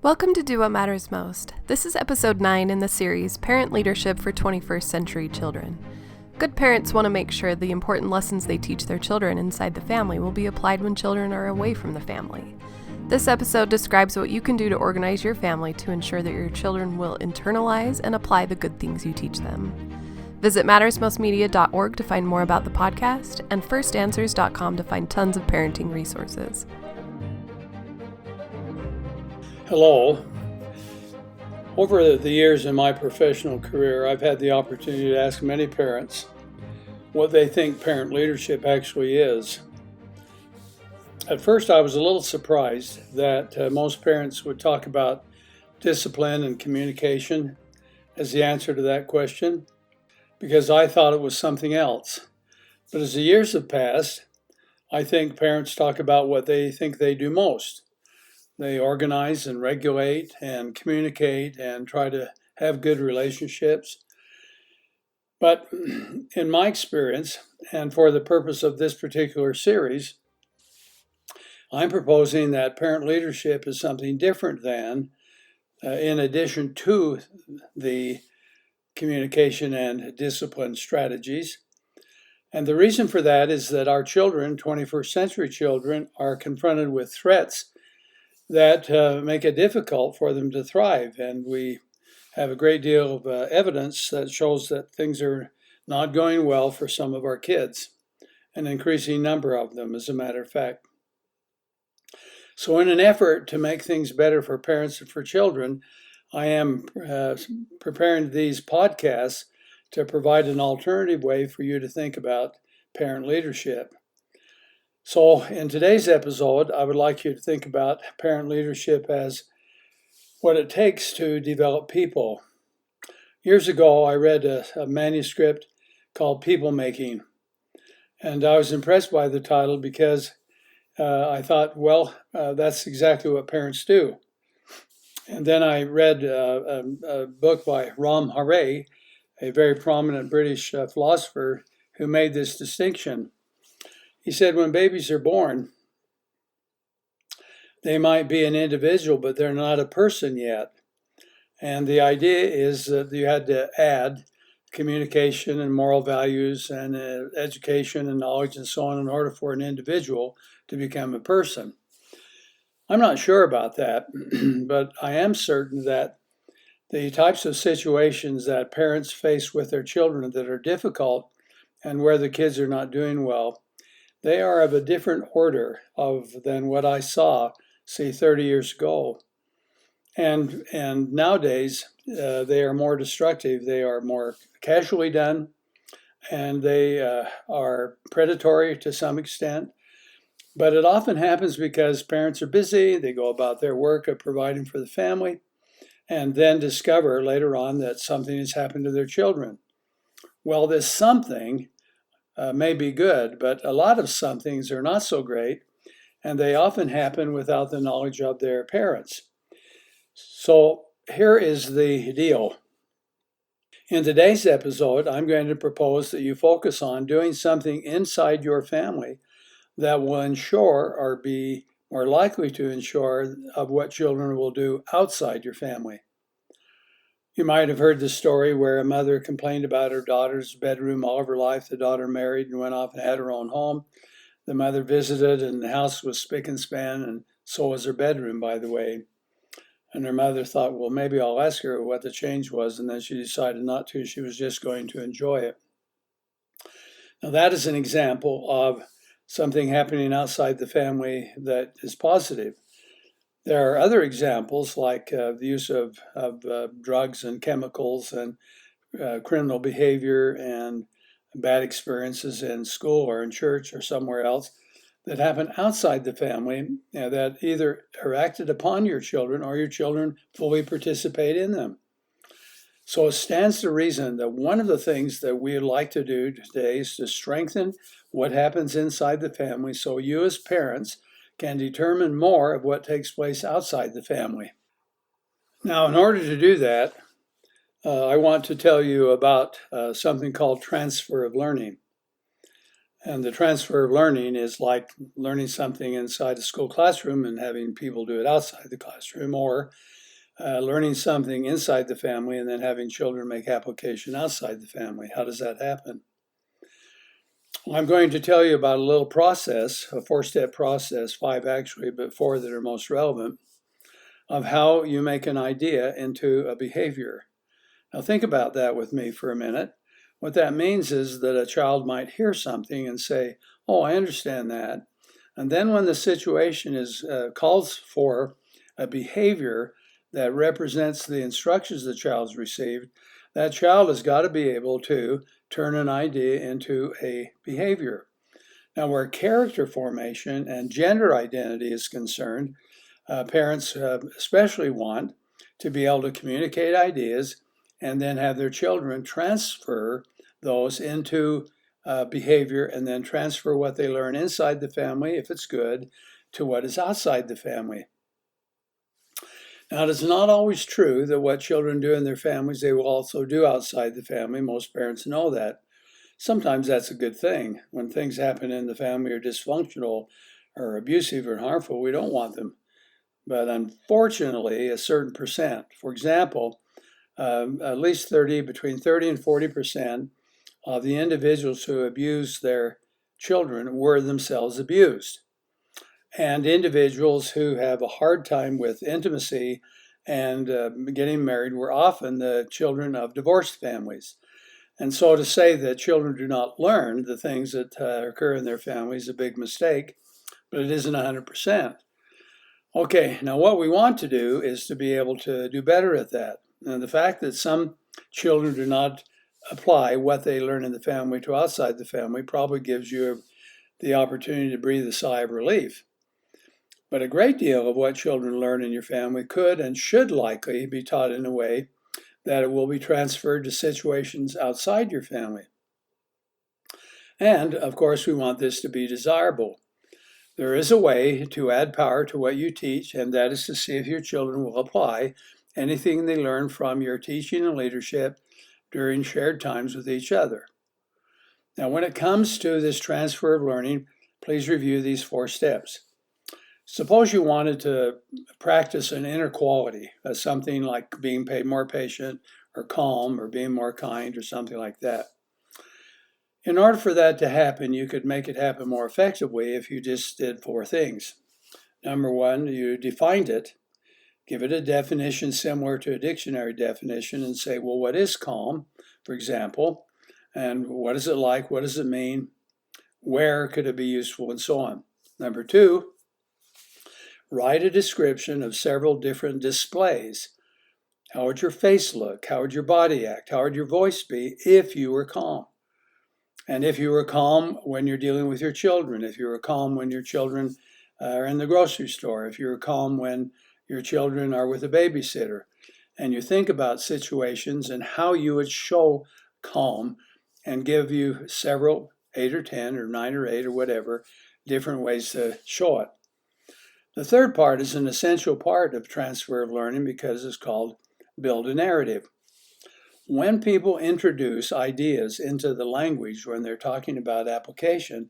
Welcome to Do What Matters Most. This is episode 9 in the series, Parent Leadership for 21st Century Children. Good parents want to make sure the important lessons they teach their children inside the family will be applied when children are away from the family. This episode describes what you can do to organize your family to ensure that your children will internalize and apply the good things you teach them. Visit mattersmostmedia.org to find more about the podcast and firstanswers.com to find tons of parenting resources. Hello. Over the years in my professional career, I've had the opportunity to ask many parents what they think parent leadership actually is. At first, I was a little surprised that most parents would talk about discipline and communication as the answer to that question, because I thought it was something else. But as the years have passed, I think parents talk about what they think they do most. They organize and regulate and communicate and try to have good relationships. But in my experience, and for the purpose of this particular series, I'm proposing that parent leadership is something different than, in addition to the communication and discipline strategies. And the reason for that is that our children, 21st century children, are confronted with threats that make it difficult for them to thrive. And we have a great deal of evidence that shows that things are not going well for some of our kids, an increasing number of them, as a matter of fact. So in an effort to make things better for parents and for children, I am preparing these podcasts to provide an alternative way for you to think about parent leadership. So in today's episode, I would like you to think about parent leadership as what it takes to develop people. Years ago, I read a manuscript called People Making, and I was impressed by the title because I thought, that's exactly what parents do. And then I read a book by Ram Hare, a very prominent British philosopher, who made this distinction. He said when babies are born, they might be an individual, but they're not a person yet. And the idea is that you had to add communication and moral values and education and knowledge and so on in order for an individual to become a person. I'm not sure about that, but I am certain that the types of situations that parents face with their children that are difficult and where the kids are not doing well, they are of a different order than what I saw, say, 30 years ago. And nowadays, they are more destructive. They are more casually done, and they are predatory to some extent. But it often happens because parents are busy. They go about their work of providing for the family, and then discover later on that something has happened to their children. Well, this something may be good, but a lot of some things are not so great, and they often happen without the knowledge of their parents. So here is the deal. In today's episode, I'm going to propose that you focus on doing something inside your family that will ensure or be more likely to ensure of what children will do outside your family. You might have heard the story where a mother complained about her daughter's bedroom all of her life. The daughter married and went off and had her own home. The mother visited, and the house was spick and span, and so was her bedroom, by the way. And her mother thought, well, maybe I'll ask her what the change was, and then she decided not to. She was just going to enjoy it. Now, that is an example of something happening outside the family that is positive. There are other examples like the use of drugs and chemicals and criminal behavior and bad experiences in school or in church or somewhere else that happen outside the family that either are acted upon your children or your children fully participate in them. So it stands to reason that one of the things that we would like to do today is to strengthen what happens inside the family so you as parents can determine more of what takes place outside the family. Now, in order to do that, I want to tell you about something called transfer of learning. And the transfer of learning is like learning something inside a school classroom and having people do it outside the classroom, or learning something inside the family and then having children make application outside the family. How does that happen? Well, I'm going to tell you about a little process, a 4-step process, 5 actually, but 4 that are most relevant, of how you make an idea into a behavior. Now think about that with me for a minute. What that means is that a child might hear something and say, oh, I understand that. And then when the situation calls for a behavior that represents the instructions the child's received, that child has got to be able to turn an idea into a behavior. Now, where character formation and gender identity is concerned, parents especially want to be able to communicate ideas and then have their children transfer those into behavior, and then transfer what they learn inside the family, if it's good, to what is outside the family. Now, it is not always true that what children do in their families, they will also do outside the family. Most parents know that. Sometimes that's a good thing. When things happen in the family are dysfunctional or abusive or harmful, we don't want them. But unfortunately, a certain percent, for example, at least between 30 and 40% of the individuals who abused their children were themselves abused. And individuals who have a hard time with intimacy and getting married were often the children of divorced families. And so to say that children do not learn the things that occur in their families is a big mistake, but it isn't 100%. Okay, now what we want to do is to be able to do better at that. And the fact that some children do not apply what they learn in the family to outside the family probably gives you the opportunity to breathe a sigh of relief. But a great deal of what children learn in your family could and should likely be taught in a way that it will be transferred to situations outside your family. And, of course, we want this to be desirable. There is a way to add power to what you teach, and that is to see if your children will apply anything they learn from your teaching and leadership during shared times with each other. Now, when it comes to this transfer of learning, please review these 4 steps. Suppose you wanted to practice an inner quality, something like being more patient or calm or being more kind or something like that. In order for that to happen, you could make it happen more effectively if you just did 4 things. Number 1, you defined it. Give it a definition similar to a dictionary definition and say, well, what is calm, for example, and what is it like, what does it mean, where could it be useful, and so on. Number 2, write a description of several different displays. How would your face look? How would your body act? How would your voice be if you were calm? And if you were calm when you're dealing with your children, if you were calm when your children are in the grocery store, if you were calm when your children are with a babysitter, and you think about situations and how you would show calm and give you several, 8 or 10 or 9 or 8 or whatever, different ways to show it. The third part is an essential part of transfer of learning because it's called build a narrative. When people introduce ideas into the language when they're talking about application,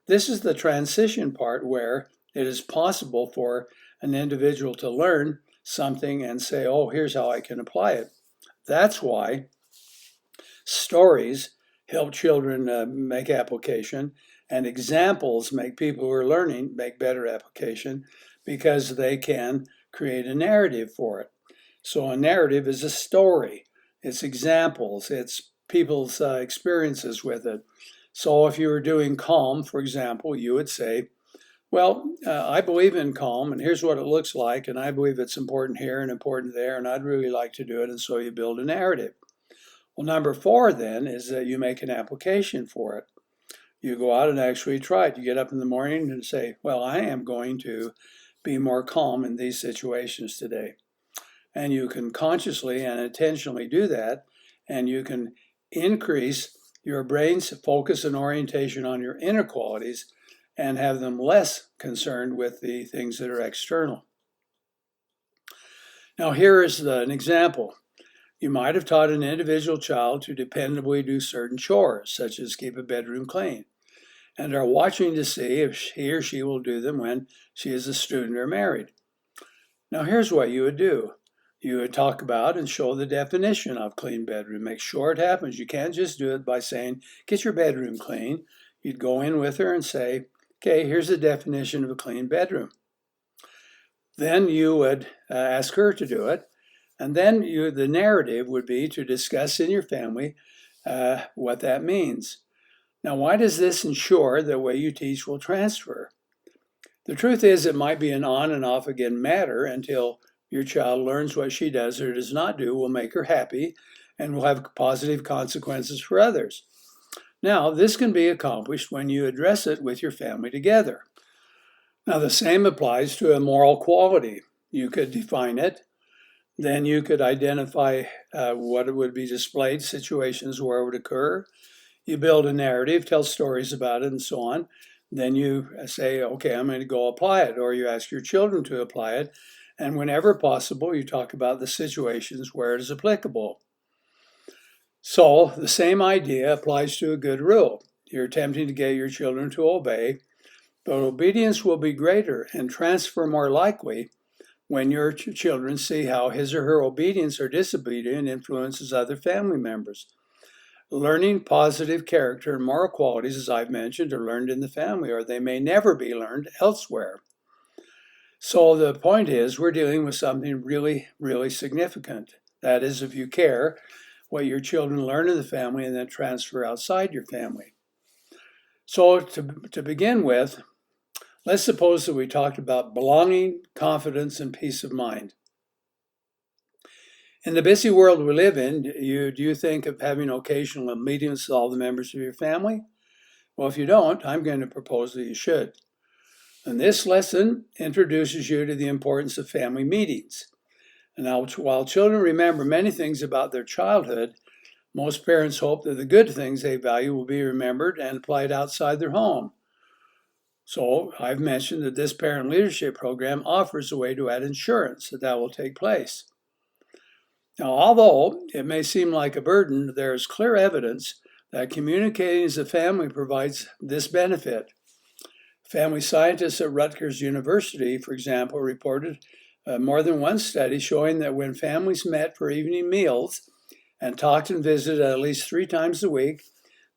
this is the transition part where it is possible for an individual to learn something and say, oh, here's how I can apply it. That's why stories help children make application, and examples make people who are learning make better application because they can create a narrative for it. So a narrative is a story. It's examples. It's people's experiences with it. So if you were doing calm, for example, you would say, well, I believe in calm, and here's what it looks like, and I believe it's important here and important there, and I'd really like to do it, and so you build a narrative. Well, number 4 then is that you make an application for it. You go out and actually try it. You get up in the morning and say, well, I am going to be more calm in these situations today. And you can consciously and intentionally do that, and you can increase your brain's focus and orientation on your inner qualities and have them less concerned with the things that are external. Now here is an example. You might have taught an individual child to dependably do certain chores, such as keep a bedroom clean. and are watching to see if he or she will do them when she is a student or married. Now, here's what you would do. You would talk about and show the definition of clean bedroom. Make sure it happens. You can't just do it by saying, get your bedroom clean. You'd go in with her and say, okay, here's the definition of a clean bedroom. Then you would ask her to do it. And then the narrative would be to discuss in your family what that means. Now, why does this ensure the way you teach will transfer? The truth is, it might be an on and off again matter until your child learns what she does or does not do will make her happy and will have positive consequences for others. Now, this can be accomplished when you address it with your family together. Now, the same applies to a moral quality. You could define it. Then you could identify what would be displayed, situations where it would occur. You build a narrative, tell stories about it, and so on. Then you say, okay, I'm going to go apply it, or you ask your children to apply it. And whenever possible, you talk about the situations where it is applicable. So the same idea applies to a good rule. You're attempting to get your children to obey, but obedience will be greater and transfer more likely when your children see how his or her obedience or disobedience influences other family members. Learning positive character and moral qualities, as I've mentioned, are learned in the family, or they may never be learned elsewhere. So the point is, we're dealing with something really, really significant. That is, if you care, what your children learn in the family and then transfer outside your family. So to begin with, let's suppose that we talked about belonging, confidence, and peace of mind. In the busy world we live in, do you think of having occasional meetings with all the members of your family? Well, if you don't, I'm going to propose that you should. And this lesson introduces you to the importance of family meetings. And now, while children remember many things about their childhood, most parents hope that the good things they value will be remembered and applied outside their home. So I've mentioned that this parent leadership program offers a way to add insurance that will take place. Now, although it may seem like a burden, there is clear evidence that communicating as a family provides this benefit. Family scientists at Rutgers University, for example, reported more than one study showing that when families met for evening meals and talked and visited at least 3 times a week,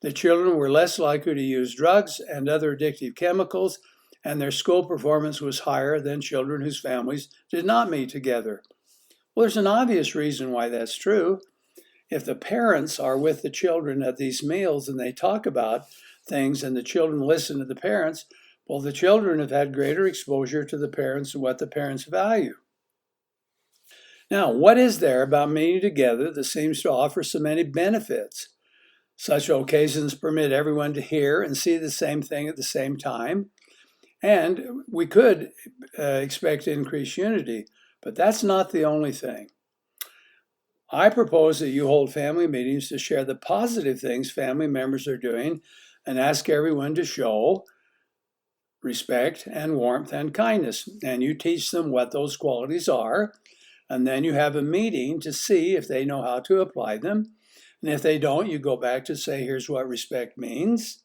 the children were less likely to use drugs and other addictive chemicals, and their school performance was higher than children whose families did not meet together. Well, there's an obvious reason why that's true. If the parents are with the children at these meals and they talk about things and the children listen to the parents, well, the children have had greater exposure to the parents and what the parents value. Now, what is there about meeting together that seems to offer so many benefits? Such occasions permit everyone to hear and see the same thing at the same time, and we could expect increased unity, but that's not the only thing. I propose that you hold family meetings to share the positive things family members are doing and ask everyone to show respect and warmth and kindness. And you teach them what those qualities are, and then you have a meeting to see if they know how to apply them. And if they don't, you go back to say, here's what respect means.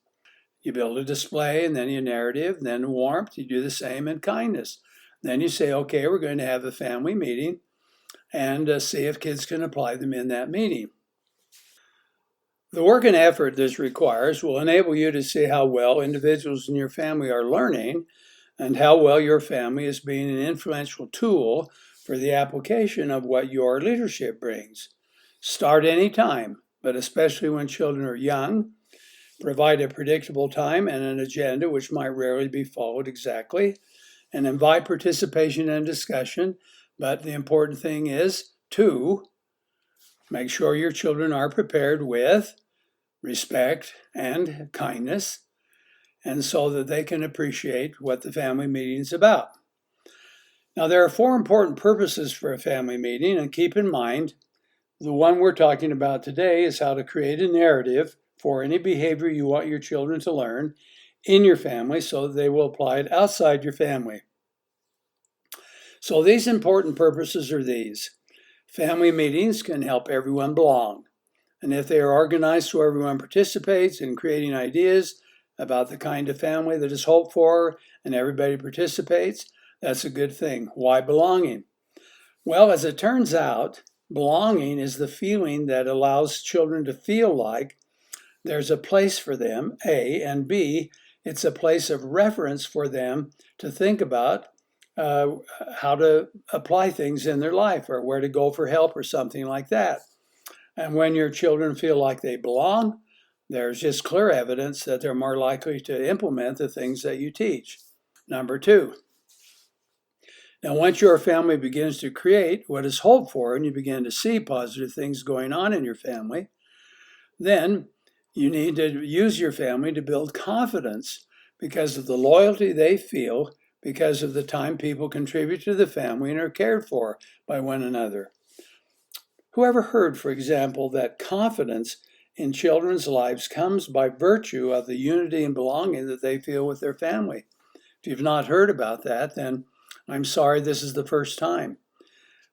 You build a display, and then your narrative, then warmth. You do the same in kindness. Then you say, okay, we're going to have a family meeting and see if kids can apply them in that meeting. The work and effort this requires will enable you to see how well individuals in your family are learning and how well your family is being an influential tool for the application of what your leadership brings. Start anytime, but especially when children are young. Provide a predictable time and an agenda which might rarely be followed exactly, and invite participation and discussion. But the important thing is to make sure your children are prepared with respect and kindness, and so that they can appreciate what the family meeting is about. Now, there are 4 important purposes for a family meeting, and keep in mind, the one we're talking about today is how to create a narrative for any behavior you want your children to learn in your family so that they will apply it outside your family. So these important purposes are these. Family meetings can help everyone belong. And if they are organized so everyone participates in creating ideas about the kind of family that is hoped for and everybody participates, that's a good thing. Why belonging? Well, as it turns out, belonging is the feeling that allows children to feel like there's a place for them, A, and B, it's a place of reference for them to think about how to apply things in their life or where to go for help or something like that. And when your children feel like they belong, there's just clear evidence that they're more likely to implement the things that you teach. Number 2. Now, once your family begins to create what is hoped for and you begin to see positive things going on in your family, then you need to use your family to build confidence because of the loyalty they feel, because of the time people contribute to the family and are cared for by one another. Whoever heard, for example, that confidence in children's lives comes by virtue of the unity and belonging that they feel with their family? If you've not heard about that, then I'm sorry this is the first time.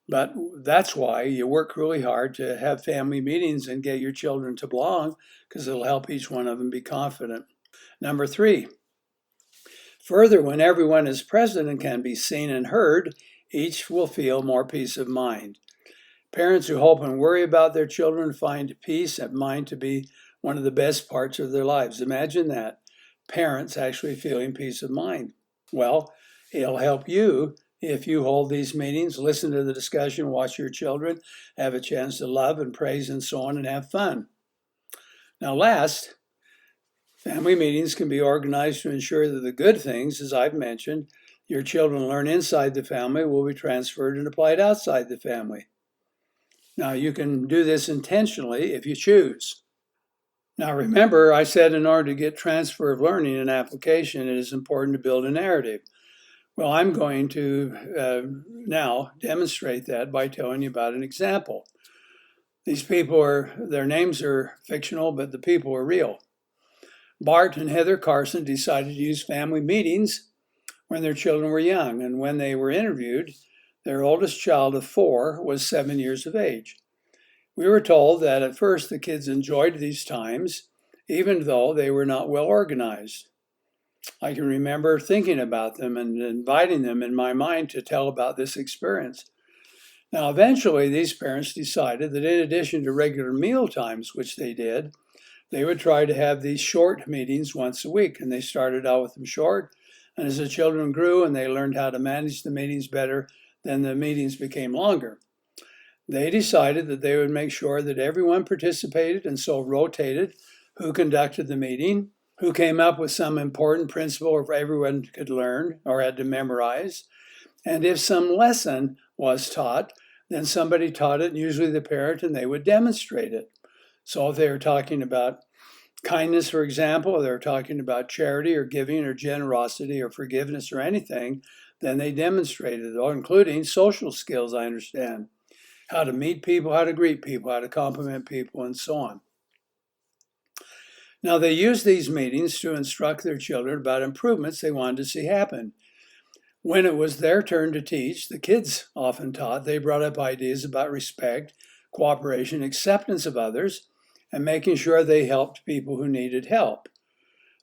But that's why you work really hard to have family meetings and get your children to belong, because it'll help each one of them be confident. Number 3, further, when everyone is present and can be seen and heard, each will feel more peace of mind. Parents who hope and worry about their children find peace of mind to be one of the best parts of their lives. Imagine that, parents actually feeling peace of mind. Well, it'll help you if you hold these meetings, listen to the discussion, watch your children, have a chance to love and praise and so on, and have fun. Now last, family meetings can be organized to ensure that the good things, as I've mentioned, your children learn inside the family will be transferred and applied outside the family. Now you can do this intentionally if you choose. Now remember, I said in order to get transfer of learning and application, it is important to build a narrative. Well, I'm going to now demonstrate that by telling you about an example. These people their names are fictional, but the people are real. Bart and Heather Carson decided to use family meetings when their children were young, and when they were interviewed, their oldest child of 4 was 7 years of age. We were told that at first the kids enjoyed these times, even though they were not well organized. I can remember thinking about them and inviting them in my mind to tell about this experience. Now, eventually, these parents decided that in addition to regular meal times, which they did, they would try to have these short meetings once a week. And they started out with them short. And as the children grew and they learned how to manage the meetings better, then the meetings became longer. They decided that they would make sure that everyone participated and so rotated who conducted the meeting, who came up with some important principle or everyone could learn or had to memorize. And if some lesson was taught, then somebody taught it, usually the parent, and they would demonstrate it. So if they were talking about kindness, for example, or they were talking about charity or giving or generosity or forgiveness or anything, then they demonstrated it, including social skills, I understand. How to meet people, how to greet people, how to compliment people, and so on. Now, they used these meetings to instruct their children about improvements they wanted to see happen. When it was their turn to teach, the kids often taught. They brought up ideas about respect, cooperation, acceptance of others, and making sure they helped people who needed help.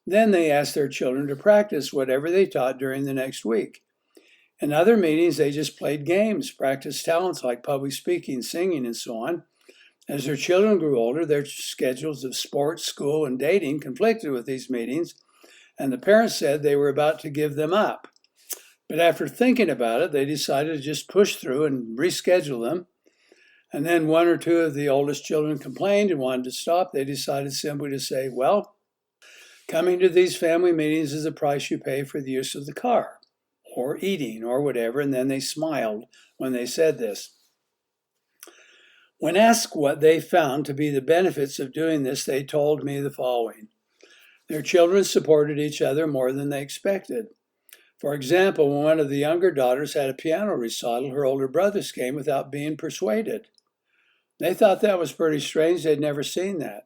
Then they asked their children to practice whatever they taught during the next week. In other meetings, they just played games, practiced talents like public speaking, singing, and so on. As their children grew older, their schedules of sports, school, and dating conflicted with these meetings, and the parents said they were about to give them up. But after thinking about it, they decided to just push through and reschedule them. And then 1 or 2 of the oldest children complained and wanted to stop. They decided simply to say, well, coming to these family meetings is the price you pay for the use of the car, or eating, or whatever. And then they smiled when they said this. When asked what they found to be the benefits of doing this, they told me the following. Their children supported each other more than they expected. For example, when one of the younger daughters had a piano recital, her older brothers came without being persuaded. They thought that was pretty strange. They'd never seen that.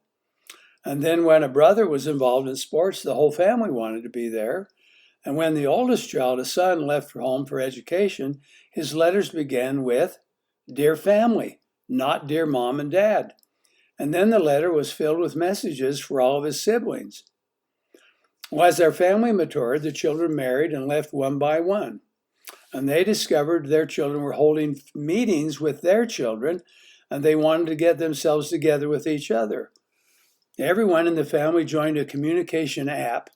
And then when a brother was involved in sports, the whole family wanted to be there. And when the oldest child, a son, left for home for education, his letters began with, "Dear family," not "Dear Mom and Dad." And then the letter was filled with messages for all of his siblings. Well, as their family matured, the children married and left one by one. And they discovered their children were holding meetings with their children, and they wanted to get themselves together with each other. Everyone in the family joined a communication app,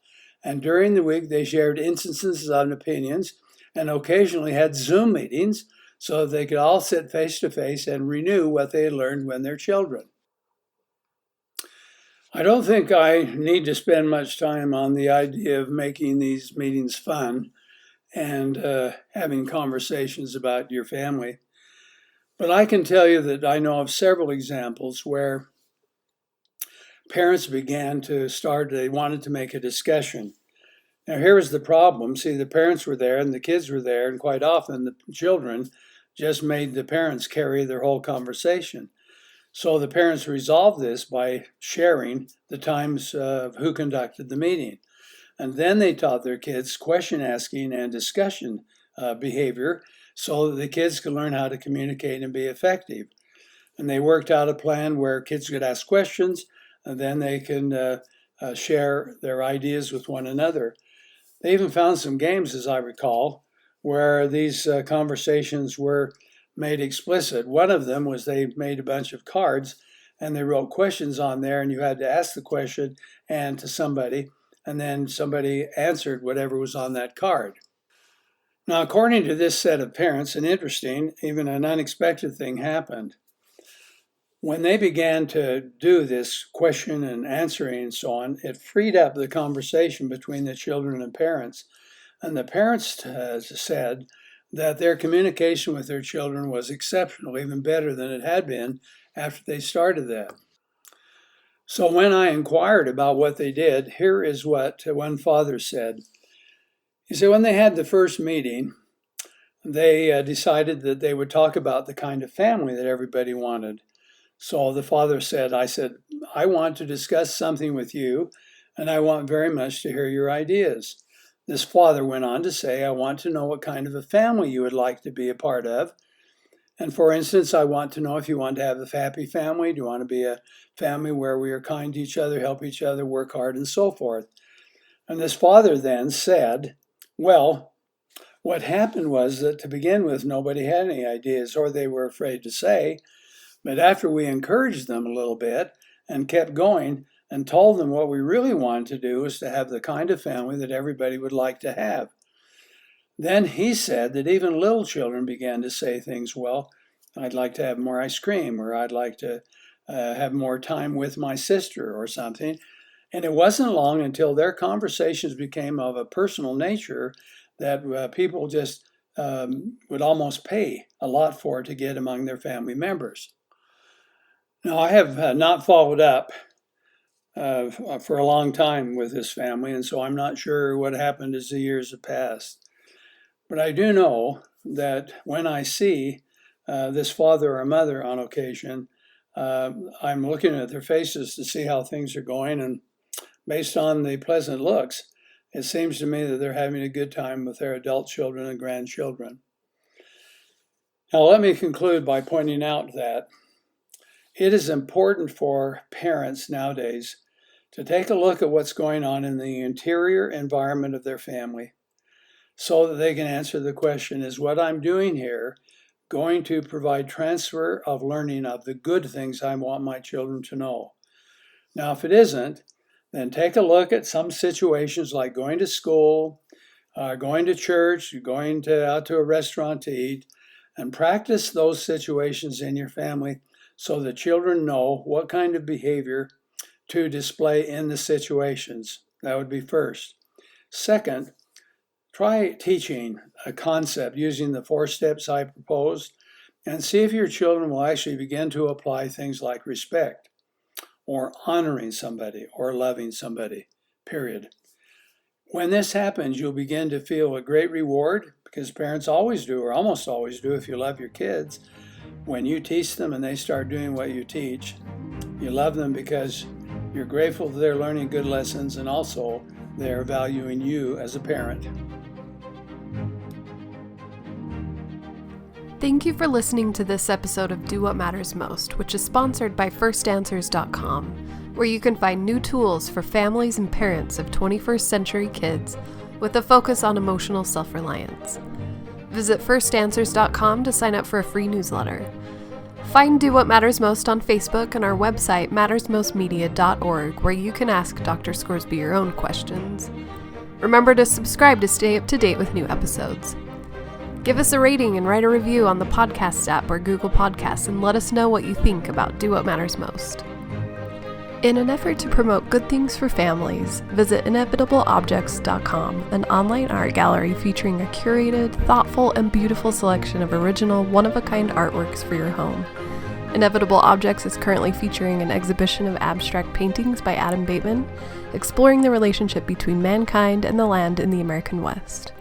and during the week they shared instances on opinions and occasionally had Zoom meetings so that they could all sit face to face and renew what they had learned when they're children. I don't think I need to spend much time on the idea of making these meetings fun and having conversations about your family. But I can tell you that I know of several examples where parents began to they wanted to make a discussion. Now, here was the problem. See, the parents were there and the kids were there, and quite often the children just made the parents carry their whole conversation. So the parents resolved this by sharing the times of who conducted the meeting. And then they taught their kids question asking and discussion behavior so that the kids could learn how to communicate and be effective. And they worked out a plan where kids could ask questions, and then they can share their ideas with one another. They even found some games, as I recall, where these conversations were made explicit. One of them was they made a bunch of cards and they wrote questions on there, and you had to ask the question and to somebody, and then somebody answered whatever was on that card. Now, according to this set of parents, an interesting, even an unexpected thing happened. When they began to do this question and answering and so on, it freed up the conversation between the children and parents. And the parents said that their communication with their children was exceptional, even better than it had been after they started that. So when I inquired about what they did, here is what one father said. He said when they had the first meeting, they decided that they would talk about the kind of family that everybody wanted. So the father said, I want to discuss something with you, and I want very much to hear your ideas. This father went on to say, I want to know what kind of a family you would like to be a part of. And for instance, I want to know if you want to have a happy family. Do you want to be a family where we are kind to each other, help each other, work hard, and so forth? And this father then said, well, what happened was that to begin with, nobody had any ideas, or they were afraid to say. But after we encouraged them a little bit and kept going, and told them what we really wanted to do was to have the kind of family that everybody would like to have. Then he said that even little children began to say things, well, I'd like to have more ice cream, or I'd like to have more time with my sister or something. And it wasn't long until their conversations became of a personal nature that people just would almost pay a lot for to get among their family members. Now, I have not followed up for a long time with this family, and so I'm not sure what happened as the years have passed. But I do know that when I see this father or mother on occasion, I'm looking at their faces to see how things are going, and based on the pleasant looks, it seems to me that they're having a good time with their adult children and grandchildren. Now, let me conclude by pointing out that it is important for parents nowadays to take a look at what's going on in the interior environment of their family so that they can answer the question, is what I'm doing here going to provide transfer of learning of the good things I want my children to know? Now, if it isn't, then take a look at some situations like going to school, going to church, going out to a restaurant to eat, and practice those situations in your family so the children know what kind of behavior to display in the situations. That would be first. Second, try teaching a concept using the 4 steps I proposed and see if your children will actually begin to apply things like respect or honoring somebody or loving somebody, period. When this happens, you'll begin to feel a great reward, because parents always do, or almost always do if you love your kids. When you teach them and they start doing what you teach, you love them because you're grateful that they're learning good lessons, and also they're valuing you as a parent. Thank you for listening to this episode of Do What Matters Most, which is sponsored by firstanswers.com. where you can find new tools for families and parents of 21st century kids with a focus on emotional self-reliance. Visit firstanswers.com to sign up for a free newsletter. Find Do What Matters Most on Facebook and our website, mattersmostmedia.org, where you can ask Dr. Scoresby your own questions. Remember to subscribe to stay up to date with new episodes. Give us a rating and write a review on the podcast app or Google Podcasts, and let us know what you think about Do What Matters Most. In an effort to promote good things for families, visit inevitableobjects.com, an online art gallery featuring a curated, thoughtful, and beautiful selection of original, one-of-a-kind artworks for your home. Inevitable Objects is currently featuring an exhibition of abstract paintings by Adam Bateman, exploring the relationship between mankind and the land in the American West.